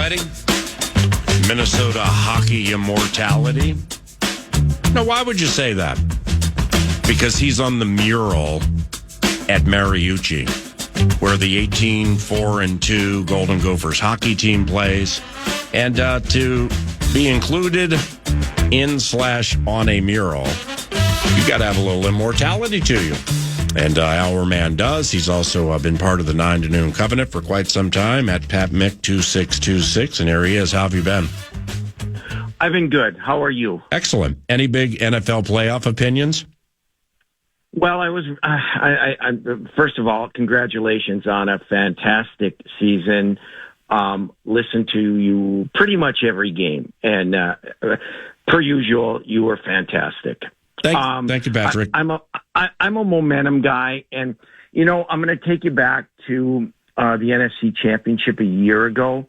Micheletti, Minnesota hockey immortality. Now, why would you say that? Because he's on the mural at Mariucci, where the 18-4-2 Golden Gophers hockey team plays. And to be included in/on a mural, you got to have a little immortality to you. And our man does. He's also been part of the 9 to Noon Covenant for quite some time at PatMick2626. And here he is. How have you been? I've been good. How are you? Excellent. Any big NFL playoff opinions? Well, I was. First of all, congratulations on a fantastic season. Listen to you pretty much every game, and per usual, you were fantastic. Thank you, Patrick. I'm a momentum guy, and I'm going to take you back to the NFC Championship a year ago,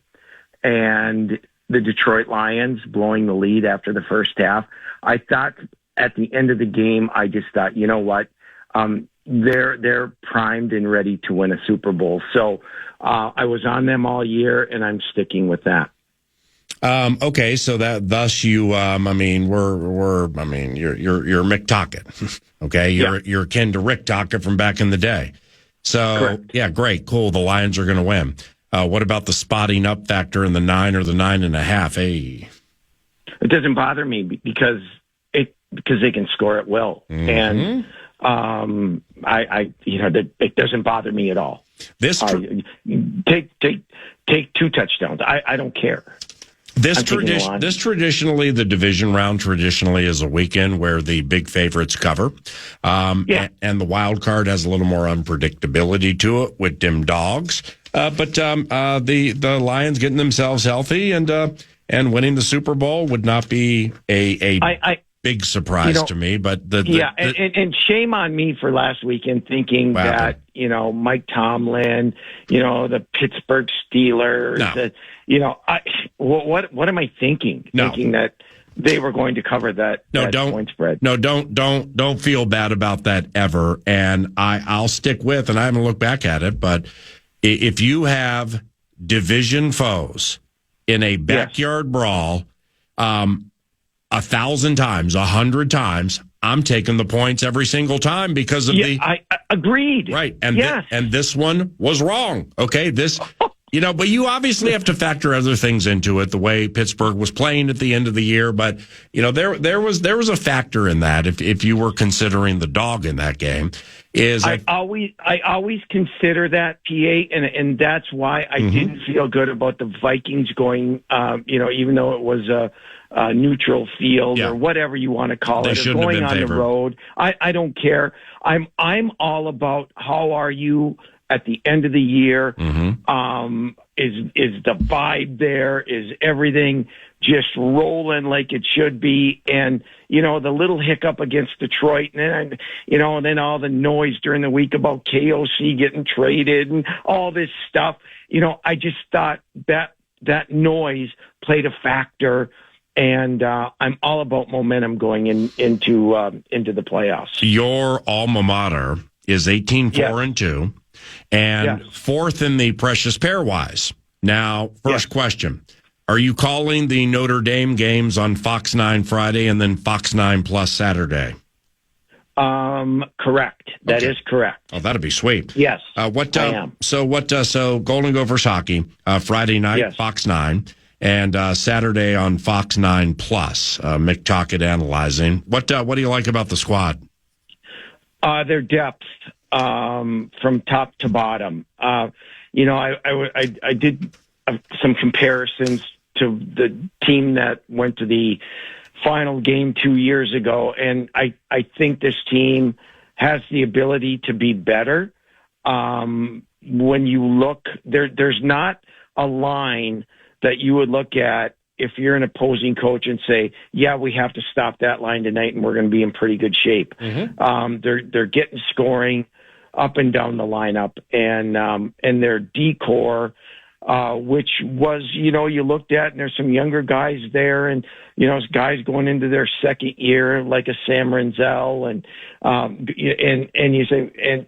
and the Detroit Lions blowing the lead after the first half. I thought at the end of the game, I just thought, you know what, they're primed and ready to win a Super Bowl. So I was on them all year, and I'm sticking with that. Okay, so thus you, you're Mick Tocchet, okay? You're akin to Rick Tocchet from back in the day. So, correct. Yeah, great, cool. The Lions are going to win. What about the spotting up factor in the 9 or the 9.5? Hey, it doesn't bother me because they can score at will, and it doesn't bother me at all. Take 2 touchdowns. I don't care. This traditionally, the division round traditionally is a weekend where the big favorites cover. And the wild card has a little more unpredictability to it with dim dogs. But the Lions getting themselves healthy and winning the Super Bowl would not be a big surprise to me. But and shame on me for last weekend thinking that Mike Tomlin, the Pittsburgh Steelers, what am I thinking? No. Thinking that they were going to cover that point spread. No, don't feel bad about that ever. And I'll stick with, and I haven't looked back at it, but if you have division foes in a backyard brawl, 1,000 times, 100 times, I'm taking the points every single time because of I agreed. Right. And and this one was wrong. Okay. But you obviously have to factor other things into it, the way Pittsburgh was playing at the end of the year. But, there was a factor in that if you were considering the dog in that game. I always consider that, PA, and that's why I didn't feel good about the Vikings going, even though it was a neutral field or whatever you want to call it, or going on the road. I don't care. I'm all about how are you at the end of the year. Is the vibe there? Is everything just rolling like it should be? And the little hiccup against Detroit, and then all the noise during the week about KOC getting traded and all this stuff. I just thought that noise played a factor. And I'm all about momentum going into the playoffs. Your alma mater is 18-4-2, and fourth in the precious pairwise. Now, first question: are you calling the Notre Dame games on Fox 9 Friday and then Fox 9 Plus Saturday? Correct. That is correct. Oh, that'd be sweet. Yes, I am. So Golden Gophers hockey Friday night Fox 9. And Saturday on Fox 9 Plus, Mick Tocchet analyzing. What do you like about the squad? Their depth from top to bottom. I did some comparisons to the team that went to the final game 2 years ago, and I think this team has the ability to be better. When you look, there's not a line that you would look at if you're an opposing coach and say, yeah, we have to stop that line tonight and we're going to be in pretty good shape. They're getting scoring up and down the lineup, and their decor, which was, you looked at, and there's some younger guys there, and, guys going into their second year, like a Sam Renzel, and you say, and,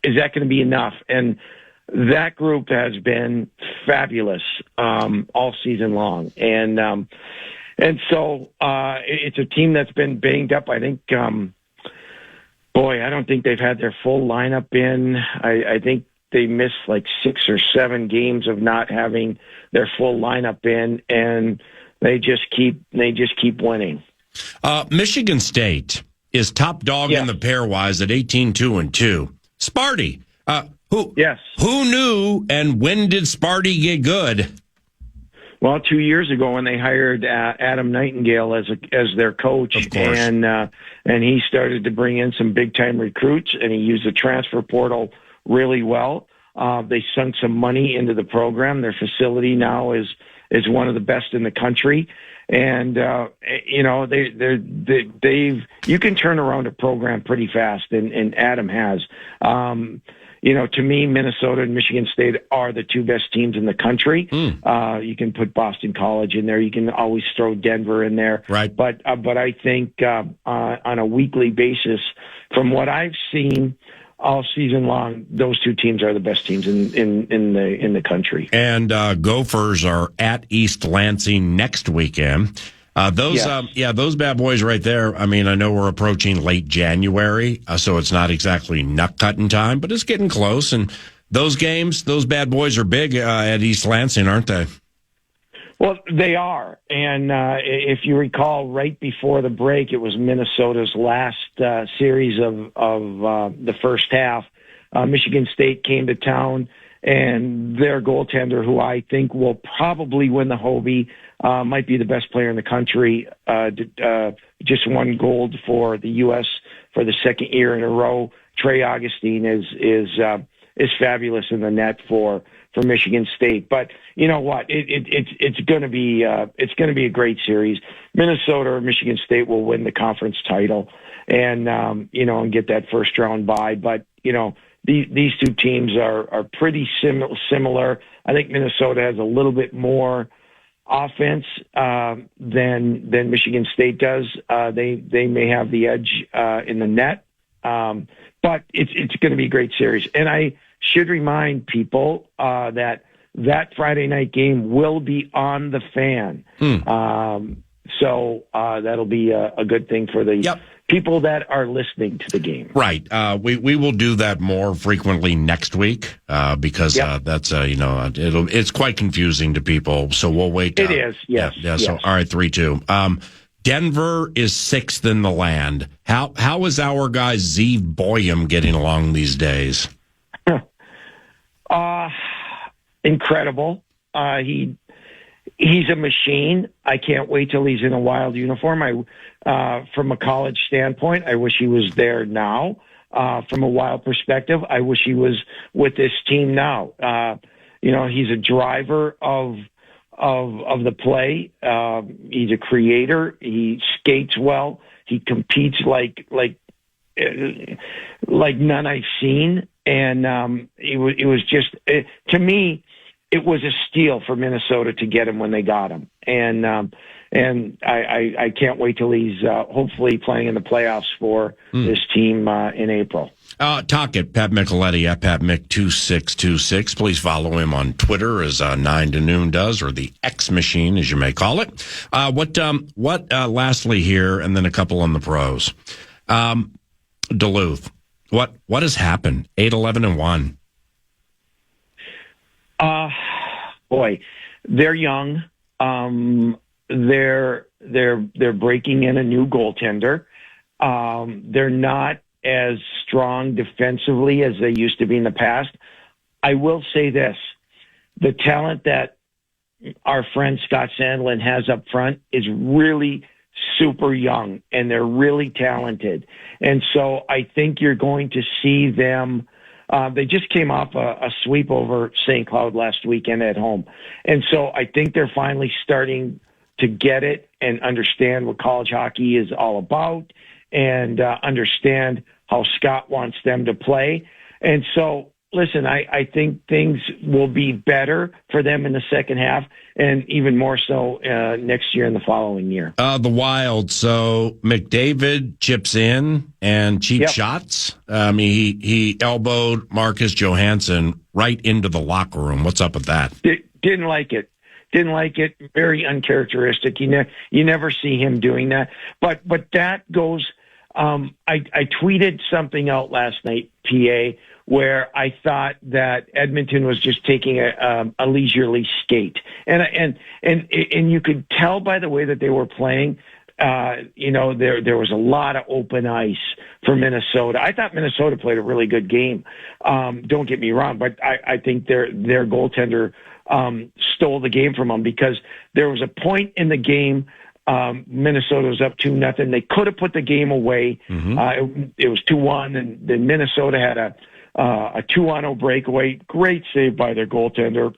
is that going to be enough? And that group has been fabulous all season long, and so it's a team that's been banged up. I think, I don't think they've had their full lineup in. I think they missed like 6 or 7 games of not having their full lineup in, and they just keep winning. Michigan State is top dog in the pairwise at 18-2-2. Sparty, who knew, and when did Sparty get good? Well, 2 years ago when they hired Adam Nightingale as their coach, of course. And he started to bring in some big time recruits, and he used the transfer portal really well. They sunk some money into the program. Their facility now is one of the best in the country, and you can turn around a program pretty fast, and Adam has. To me, Minnesota and Michigan State are the 2 best teams in the country. You can put Boston College in there. You can always throw Denver in there. Right. But I think on a weekly basis, from what I've seen all season long, those 2 teams are the best teams in the country. And Gophers are at East Lansing next weekend. Those bad boys right there. I mean, I know we're approaching late January, so it's not exactly nut cutting time, but it's getting close. And those games, those bad boys are big at East Lansing, aren't they? Well, they are. And if you recall, right before the break, it was Minnesota's last series of the first half. Michigan State came to town, and their goaltender, who I think will probably win the Hobie, might be the best player in the country, just won gold for the U.S. for the second year in a row. Trey Augustine is fabulous in the net for Michigan State. But you know what? It's going to be a great series. Minnesota or Michigan State will win the conference title, and get that first round bye. But these 2 teams are pretty similar. I think Minnesota has a little bit more offense than Michigan State does. They may have the edge in the net, but it's going to be a great series. And I should remind people that Friday night game will be on the Fan. So that'll be a good thing for the people that are listening to the game. Right. We will do that more frequently next week because that's it's quite confusing to people. So we'll wait. It is. Yes. Yeah. So all right, 3-2. Denver is 6th in the land. How is our guy Zeev Boyum getting along these days? Incredible. He's a machine. I can't wait till he's in a Wild uniform. From a college standpoint, I wish he was there now. From a Wild perspective, I wish he was with this team now. He's a driver of the play. He's a creator. He skates well. He competes like none I've seen. And it was just to me, it was a steal for Minnesota to get him when they got him. And I can't wait till he's hopefully playing in the playoffs for this team in April. Talk at Pat Micheletti at PatMick2626. Please follow him on Twitter as 9 to Noon does, or the X Machine, as you may call it. Lastly here, and then a couple on the pros. Duluth. What has happened? 8-11-1. Boy, they're young. They're breaking in a new goaltender. They're not as strong defensively as they used to be in the past. I will say this: the talent that our friend Scott Sandlin has up front is really super young, and they're really talented. And so I think you're going to see them. They just came off a sweep over St. Cloud last weekend at home. And so I think they're finally starting to get it and understand what college hockey is all about, and understand how Scott wants them to play. And so, listen, I think things will be better for them in the second half, and even more so next year and the following year. The Wild. So McDavid chips in and cheap shots. He elbowed Marcus Johansson right into the locker room. What's up with that? Didn't like it. Didn't like it. Very uncharacteristic. You never see him doing that. But that goes. I tweeted something out last night, PA, where I thought that Edmonton was just taking a leisurely skate, and you could tell by the way that they were playing. There was a lot of open ice for Minnesota. I thought Minnesota played a really good game. Don't get me wrong, but I think their goaltender stole the game from them, because there was a point in the game. Minnesota was up 2-0. They could have put the game away. It was 2-1, and then Minnesota had a 2-0 breakaway. Great save by their goaltender.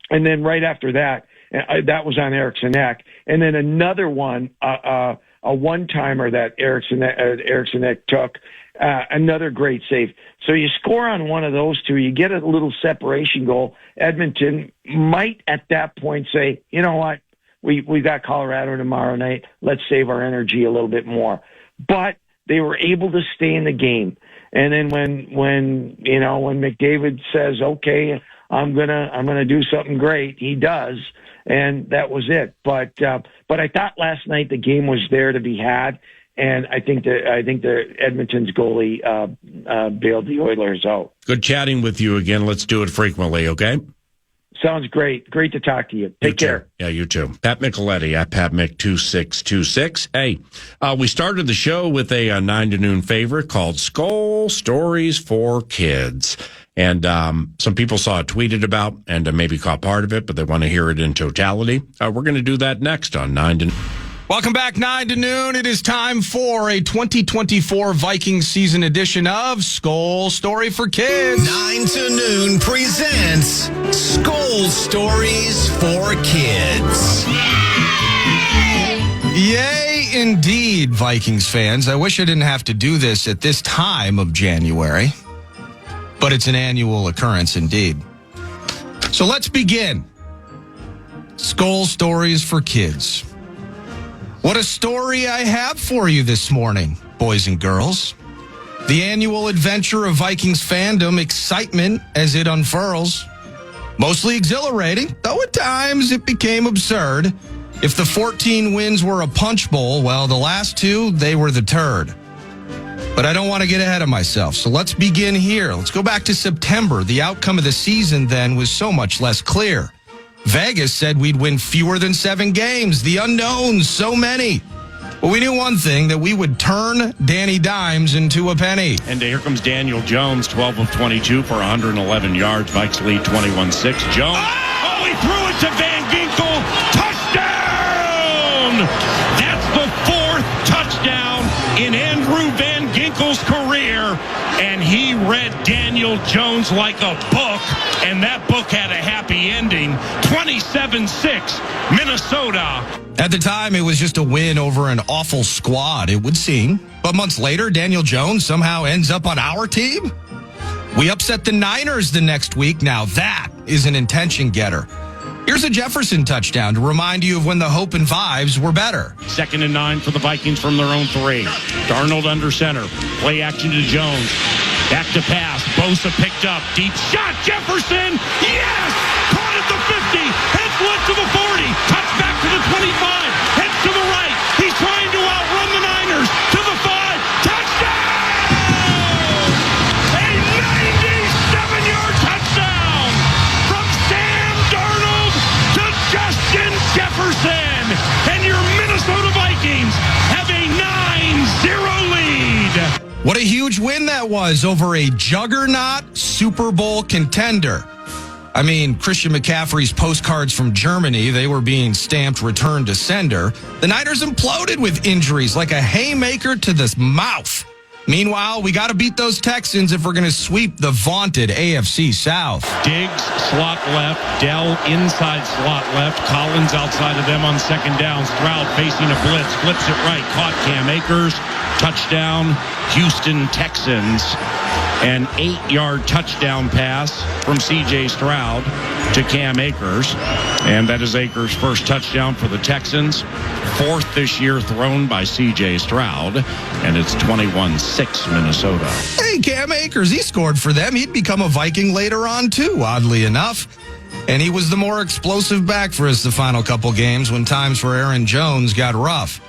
And then right after that, that was on Eriksson Ek. And then another one, a one-timer that Eriksson Ek took, another great save. So you score on one of those two, you get a little separation goal. Edmonton might at that point say, you know what? We got Colorado tomorrow night. Let's save our energy a little bit more. But they were able to stay in the game. And then when McDavid says, "Okay, I'm gonna do something great," he does, and that was it. But I thought last night the game was there to be had, and I think the Edmonton's goalie bailed the Oilers out. Good chatting with you again. Let's do it frequently, okay? Sounds great. Great to talk to you. Take care. Yeah, you too. Pat Micheletti at PatMick2626. Hey, we started the show with a 9 to noon favorite called Skol Stories for Kids. And some people saw it tweeted about and maybe caught part of it, but they want to hear it in totality. We're going to do that next on 9 to noon. Welcome back, 9 to noon. It is time for a 2024 Vikings season edition of Skol Story for Kids. 9 to noon presents Skol Stories for Kids. Yay, indeed, Vikings fans. I wish I didn't have to do this at this time of January, but it's an annual occurrence indeed. So let's begin. Skol Stories for Kids. What a story I have for you this morning, boys and girls. The annual adventure of Vikings fandom, excitement as it unfurls. Mostly exhilarating, though at times it became absurd. If the 14 wins were a punch bowl, well, the last two, they were the turd. But I don't want to get ahead of myself, so let's begin here. Let's go back to September. The outcome of the season then was so much less clear. Vegas said we'd win fewer than 7 games. The unknowns, so many. But we knew one thing, that we would turn Danny Dimes into a penny. And here comes Daniel Jones, 12 of 22 for 111 yards. Vikes lead 21-6. Jones. Oh, he threw it to Van Ginkel. Touchdown! That's the 4th touchdown in Andrew Van Ginkel's career. And he read Daniel Jones like a book, and that book had a happy ending. 27-6, Minnesota. At the time, it was just a win over an awful squad, it would seem. But months later, Daniel Jones somehow ends up on our team? We upset the Niners the next week. Now that is an intention getter. Here's a Jefferson touchdown to remind you of when the hope and vibes were better. 2nd and 9 for the Vikings from their own 3. Darnold under center. Play action to Jones. Back to pass. Bosa picked up. Deep shot. Jefferson. Yes! Caught at the 50. Heads left to the 40. Touch back to the 25. Heads to the right. He's trying to outrun the Niners. To the 5. Touchdown! A 97-yard touchdown from Sam Darnold to Justin Jefferson. And your Minnesota Vikings have a 9-0 lead. What a huge win that was over a juggernaut Super Bowl contender. I mean, Christian McCaffrey's postcards from Germany, they were being stamped return to sender. The Niners imploded with injuries like a haymaker to the mouth. Meanwhile, we got to beat those Texans if we're going to sweep the vaunted AFC South. Diggs, slot left. Dell, inside slot left. Collins outside of them on 2nd down. Stroud facing a blitz. Flips it right. Caught Cam Akers. Touchdown, Houston Texans. An 8-yard touchdown pass from C.J. Stroud to Cam Akers. And that is Akers' first touchdown for the Texans. 4th this year thrown by C.J. Stroud. And it's 21-6 Minnesota. Hey, Cam Akers, he scored for them. He'd become a Viking later on, too, oddly enough. And he was the more explosive back for us the final couple games when times for Aaron Jones got rough.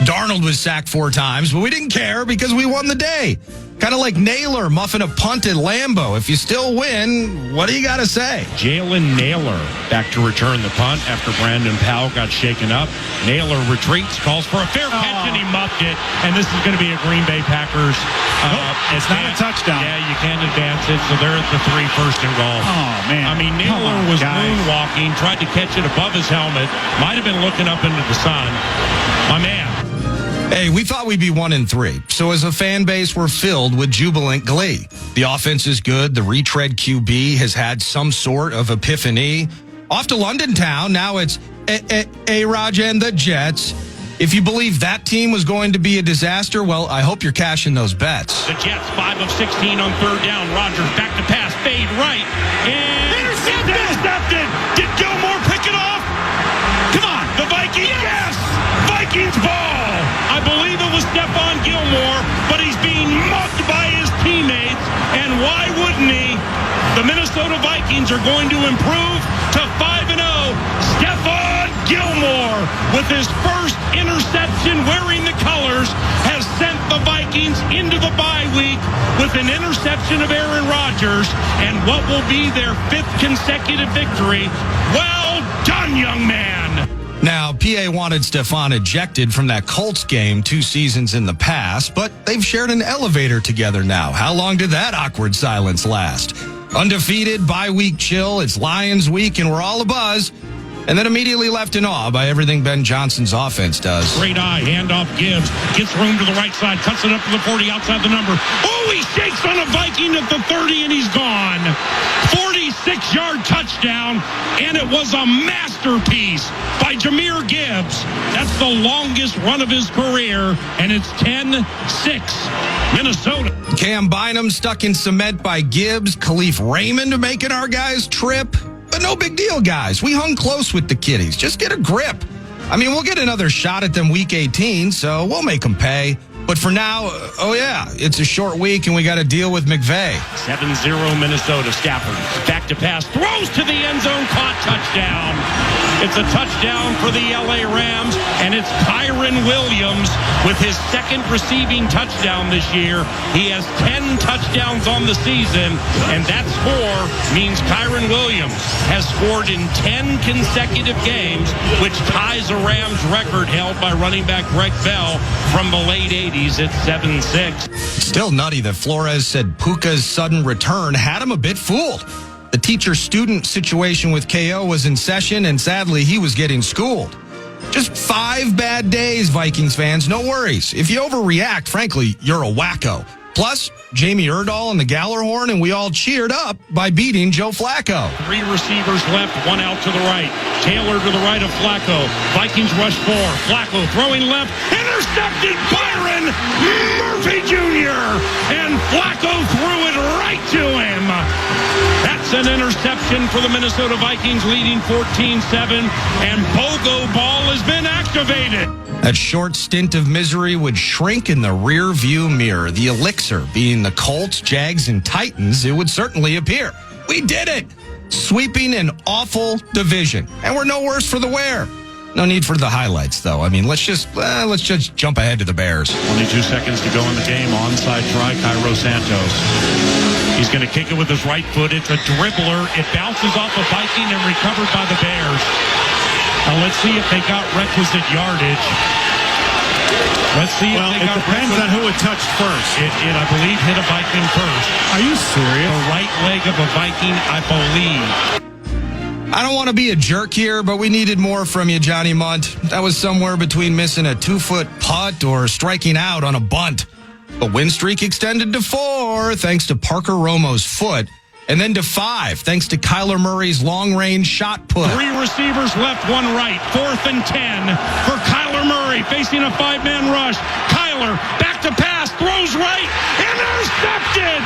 Darnold was sacked 4 times, but we didn't care because we won the day. Kind of like Naylor muffing a punt at Lambeau. If you still win, what do you got to say? Jalen Naylor back to return the punt after Brandon Powell got shaken up. Naylor retreats, calls for a fair catch, and he muffed it. And this is going to be a Green Bay Packers. It's not a touchdown. Yeah, you can't advance it, so they're at the 3 first and goal. Oh, man. I mean, Naylor was moonwalking, tried to catch it above his helmet, might have been looking up into the sun. My man. Hey, we thought we'd be 1-3. So as a fan base, we're filled with jubilant glee. The offense is good. The retread QB has had some sort of epiphany. Off to London town. Now it's A-Raj and the Jets. If you believe that team was going to be a disaster, well, I hope you're cashing those bets. The Jets, 5 of 16 on 3rd down. Rodgers back to pass, fade right. And intercepted! Did Gilmore pick it off? Come on, the Vikings. Yes! Vikings ball! I believe it was Stephon Gilmore, but he's being mugged by his teammates. And why wouldn't he? The Minnesota Vikings are going to improve to 5-0. Stephon Gilmore, with his first interception wearing the colors, has sent the Vikings into the bye week with an interception of Aaron Rodgers and what will be their 5th consecutive victory. Well done, young man. Now, PA wanted Stephon ejected from that Colts game 2 seasons in the past, but they've shared an elevator together now. How long did that awkward silence last? Undefeated, bye-week chill, it's Lions week, and we're all abuzz. And then immediately left in awe by everything Ben Johnson's offense does. Great eye, handoff Gibbs, gets room to the right side, cuts it up to the 40 outside the number. Oh, he shakes on a Viking at the 30 and he's gone. 46-yard touchdown, and it was a masterpiece by Jahmyr Gibbs. That's the longest run of his career, and it's 10-6 Minnesota. Cam Bynum stuck in cement by Gibbs. Khalif Raymond making our guys trip. But no big deal, guys. We hung close with the kiddies. Just get a grip. I mean, we'll get another shot at them week 18, so we'll make them pay. But for now, oh yeah, it's a short week and we got to deal with McVay. 7-0 Minnesota. Stafford back to pass, throws to the end zone, caught, touchdown. It's a touchdown for the LA Rams, and it's Kyren Williams with his 2nd receiving touchdown this year. He has 10 touchdowns on the season, and that score means Kyren Williams has scored in 10 consecutive games, which ties a Rams record held by running back Greg Bell from the late 80s at 7-6. Still nutty that Flores said Puka's sudden return had him a bit fooled. The teacher-student situation with KO was in session, and sadly, he was getting schooled. Just 5 bad days, Vikings fans. No worries. If you overreact, frankly, you're a wacko. Plus, Jamie Erdahl and the Gallerhorn, and we all cheered up by beating Joe Flacco. 3 receivers left, 1 out to the right. Taylor to the right of Flacco. Vikings rush 4. Flacco throwing left. Intercepted Byron Murphy Jr. And Flacco threw it right to him. That's an interception for the Minnesota Vikings, leading 14-7. And Bogo Ball has been activated. That short stint of misery would shrink in the rear view mirror. The elixir being the Colts, Jags, and Titans, it would certainly appear. We did it! Sweeping an awful division. And we're no worse for the wear. No need for the highlights, though. I mean, let's just jump ahead to the Bears. 22 seconds to go in the game. Onside try, Cairo Santos. He's going to kick it with his right foot. It's a dribbler. It bounces off a Viking and recovered by the Bears. Now let's see if they got requisite yardage. Let's see if they got requisite. Well, it depends on who it touched first. It, I believe, hit a Viking first. Are you serious? The right leg of a Viking, I believe. I don't want to be a jerk here, but we needed more from you, Johnny Munt. That was somewhere between missing a 2-foot putt or striking out on a bunt. The win streak extended to 4 thanks to Parker Romo's foot. And then to 5, thanks to Kyler Murray's long-range shot put. 3 receivers left, 1 right. 4th and 10 for Kyler Murray facing a 5-man rush. Kyler back to pass, throws right, intercepted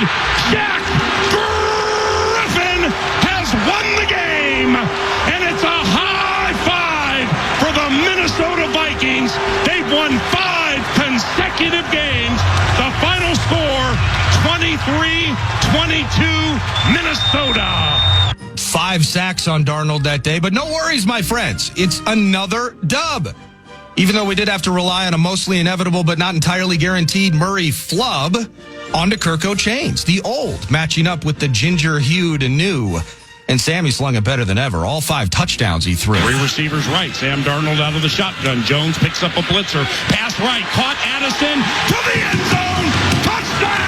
consecutive games. The final score, 23-22, Minnesota. 5 sacks on Darnold that day, but no worries, my friends. It's another dub. Even though we did have to rely on a mostly inevitable but not entirely guaranteed Murray flub, on to Kirko Chains, the old, matching up with the ginger-hued new. And Sammy slung it better than ever. All 5 touchdowns he threw. 3 receivers right. Sam Darnold out of the shotgun. Jones picks up a blitzer. Pass right. Caught Addison to the end zone. Touchdown!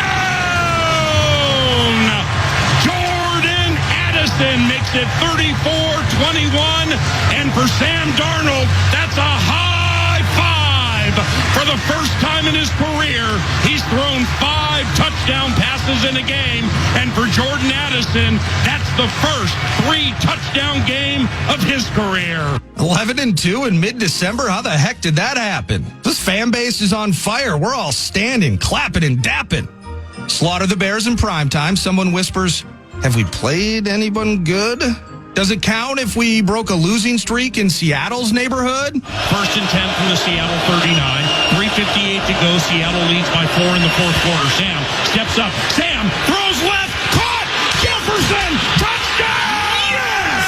Jordan Addison makes it 34-21. And for Sam Darnold, that's a high five. For the first time in his career, he's thrown 5 touchdown passes in a game. And for Jordan Addison, that's the first 3-touchdown game of his career. 11-2 in mid-December? How the heck did that happen? This fan base is on fire. We're all standing, clapping, and dapping. Slaughter the Bears in primetime. Someone whispers, have we played anyone good? Does it count if we broke a losing streak in Seattle's neighborhood? 1st and 10 from the Seattle 39. 3:58 to go. Seattle leads by 4 in the fourth quarter. Sam steps up. Sam throws left. Caught. Jefferson. Touchdown! Yes!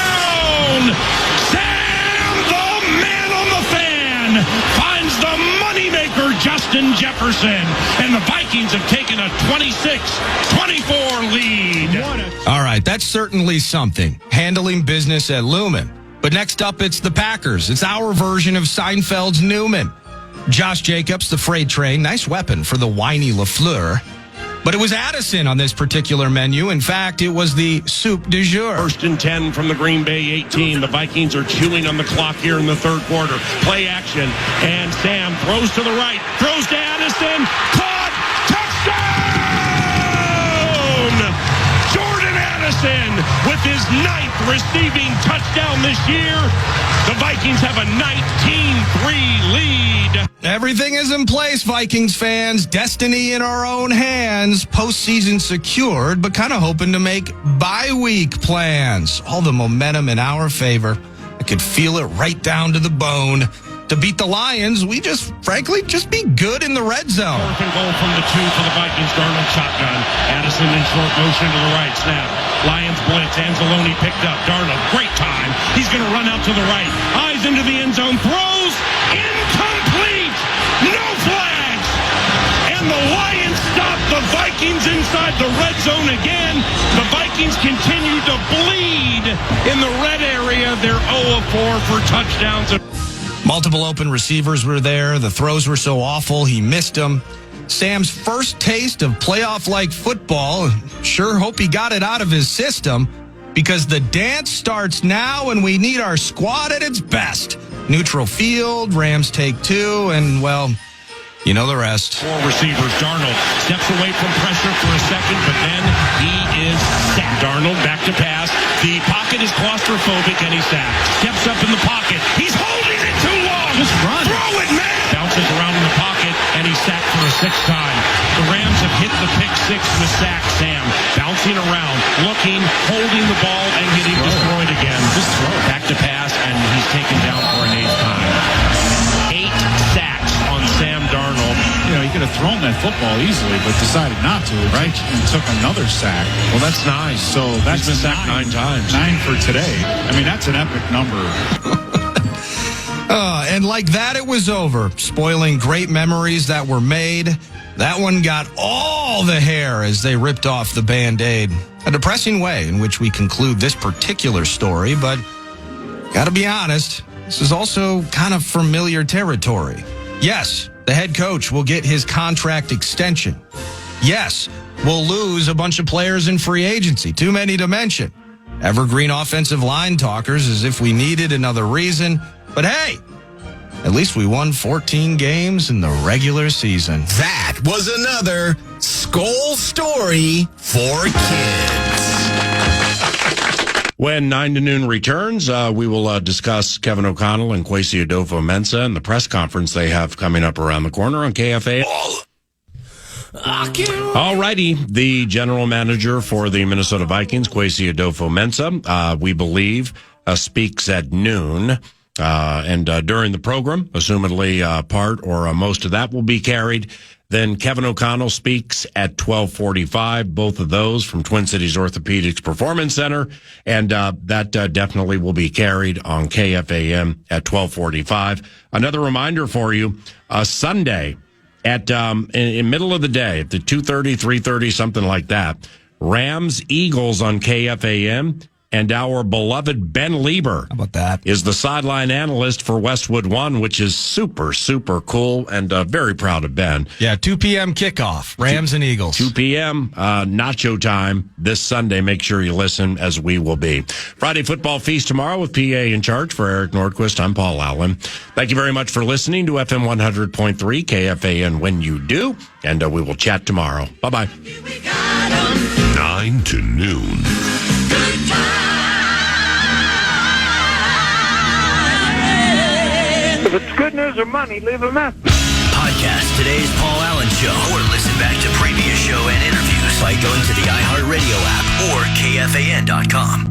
Sam, the man on the fan, finds the moneymaker Justin Jefferson. And the Vikings have taken a 26-24 lead. All right, that's certainly something. Handling business at Lumen. But next up, it's the Packers. It's our version of Seinfeld's Newman. Josh Jacobs, the freight train. Nice weapon for the whiny LaFleur. But it was Addison on this particular menu. In fact, it was the soup du jour. 1st and 10 from the Green Bay 18. The Vikings are chewing on the clock here in the third quarter. Play action. And Sam throws to the right. Throws to Addison. Caught. Touchdown! Jordan Addison with his 9th receiving touchdown this year. The Vikings have a 19-3 lead. Everything is in place, Vikings fans. Destiny in our own hands. Postseason secured, but kind of hoping to make bye-week plans. All the momentum in our favor. I could feel it right down to the bone. To beat the Lions, we frankly, be good in the red zone. 4th and goal from the 2 for the Vikings. Darnold shotgun. Addison in short motion to the right. Snap. Lions blitz. Anzalone picked up. Darnold, great time. He's going to run out to the right. Eyes into the end zone. Throws. Incomplete. No flags. And the Lions stop the Vikings inside the red zone again. The Vikings continue to bleed in the red area. They're 0-4 for touchdowns. Multiple open receivers were there. The throws were so awful, he missed them. Sam's first taste of playoff-like football. Sure hope he got it out of his system, because the dance starts now and we need our squad at its best. Neutral field, Rams take 2, and, well, you know the rest. 4 receivers. Darnold steps away from pressure for a second, but then he is sacked. Darnold back to pass. The pocket is claustrophobic, and he's sacked. Steps up in the pocket. He's holding it too long. Just run. Throw it, man! Bounces around in the pocket, and he's sacked for a 6th time. The Rams have hit the pick 6 with sack. Sam bouncing around, looking, holding the ball, and getting destroyed again. Just throw it. Back to pass, and he's taken down for an 8th time. 8 sacks on Sam Darnold. You know, he could have thrown that football easily, but decided not to. Right. And took another sack. Well, that's nice. So that's been sacked 9 times. 9 for today. I mean, that's an epic number. And like that, it was over. Spoiling great memories that were made. That one got all the hair as they ripped off the Band-Aid. A depressing way in which we conclude this particular story, but gotta be honest, this is also kind of familiar territory. Yes, the head coach will get his contract extension. Yes, we'll lose a bunch of players in free agency, too many to mention. Evergreen offensive line talkers as if we needed another reason. But hey, at least we won 14 games in the regular season. That was another Skol Story for Kids. When 9 to noon returns, we will discuss Kevin O'Connell and Kwesi Adolfo-Mensah and the press conference they have coming up around the corner on KFAN. All righty. The general manager for the Minnesota Vikings, Kwesi Adolfo-Mensah, we believe, speaks at noon. And during the program, assumedly part or most of that will be carried Then Kevin O'Connell speaks at 12:45, both of those from Twin Cities Orthopedics Performance Center. And that definitely will be carried on KFAN at 12:45. Another reminder for you, Sunday at in middle of the day, at the 2:30, 3:30, something like that, Rams Eagles on KFAN. And our beloved Ben Lieber How about that? is the sideline analyst for Westwood One, which is super, super cool, and very proud of Ben. Yeah, 2 p.m. kickoff, Rams and Eagles. 2 p.m. Nacho time this Sunday. Make sure you listen, as we will be. Friday Football Feast tomorrow with PA in charge. For Eric Nordquist, I'm Paul Allen. Thank you very much for listening to FM 100.3 KFAN when you do, and we will chat tomorrow. Bye-bye. 9 to noon. If it's good news or money, leave a message. Podcast today's Paul Allen Show, or listen back to previous show and interviews by going to the iHeartRadio app or KFAN.com.